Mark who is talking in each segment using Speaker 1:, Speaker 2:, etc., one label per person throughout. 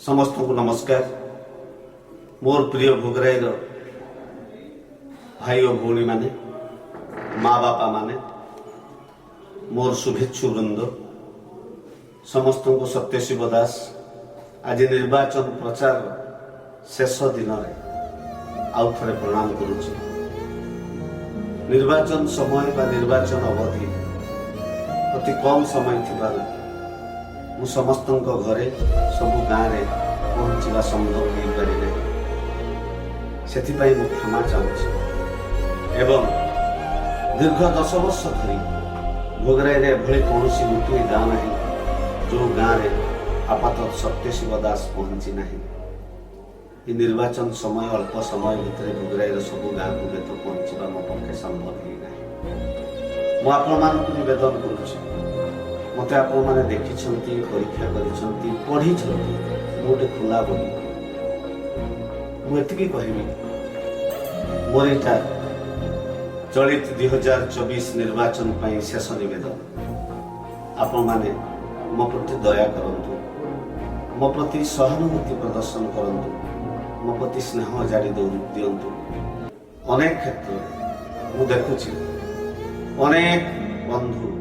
Speaker 1: समस्त को नमस्कार। मोर प्रिय भोगराई भाई और भौणी माने माँ बापा माने मोर शुभेच्छु वृंद समस्त को सत्यशिव दास आज निर्वाचन प्रचार शेष दिन आउ थे प्रणाम करुच्ची। निर्वाचन समय बा निर्वाचन अवधि अति कम समय थिबारु मु समस्त घरे सबु गाँव में पहुँचवा संभव हो पारि नहीं से क्षमा चाहूँगी एवं दीर्घ 10 वर्ष धरी भोगराई एभली कौन गोटे गाँ ना जो गाँव में आपात सत्यशिव दास पहुँची ना। ये निर्वाचन समय अल्प समय भितर भोगराई सबु गाँव को पहुँचवा मो पक्षे संभव ही ना। मु आपण निवेदन करुच्ची मत आपण मैंने देखी परीक्षा कर पढ़ी गोटे खुला बही मुझे कहबी मोर यहाँ चलित 2024 निर्वाचन पर शेष निवेदन आपण मैंने मो प्रति दया करंतु मो प्रति सहानुभूति प्रदर्शन करंतु मो प्रति स्नेह जारी दिंतु। अनेक क्षेत्र में देखुची अनेक बंधु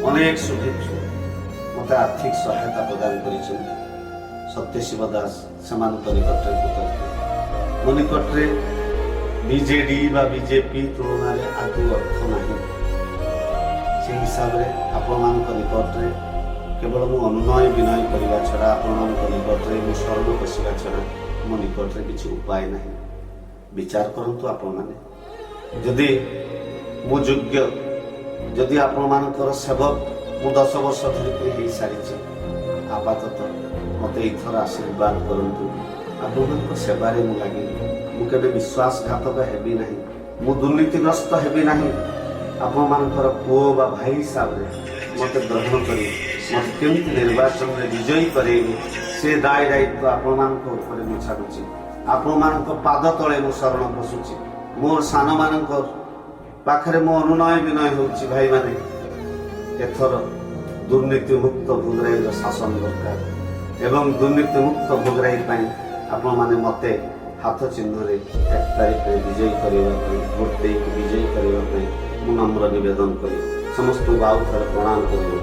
Speaker 1: अनेक शुभेच्छु मत आर्थिक सहायता प्रदान कर सत्यशिव दास से निकट कृतज्ञ। मो निकटरे बीजेडी बा बीजेपी तुलना आदि अर्थ नहीं से हिसाब से आपण निकटरे केवल मु अनुनय विनय करने छड़ा आपण निकटरे मु शरण पशिवा छड़ा मो निकटरे किसी उपाय नहीं। विचार करंतु आपण माने जदि मु योग्य जदि आपण सेवक मु 10 वर्ष धरिकी हो सारी आपातत मत इथर आशीर्वाद करंतु आपण सेवार मु लगे मु केबे विश्वासघातक हेबी नहीं मु दुर्नीतिग्रस्त हेबी नहीं आपण पुओ बा भाई हिसाब से मत ग्रहण करी मत केमती निर्वाचन में विजयी करेबी से दाय दायित्व आपण मु छाड़ुची। आपण पाद तले मु शरण पशुची। मोर सान मान पाखरे मो अनुनय विनय होची भाई माने एथर दुर्नीति मुक्त भोगराई शासन दरकार एवं दुर्नीति मुक्त भोगराई आपण माने मते हाथ चिन्ह 1 तारीख में विजयी करने भोट दे विजयी करने मु नम्र निवेदन करी समस्त बाउ थर प्रणाम करूँ।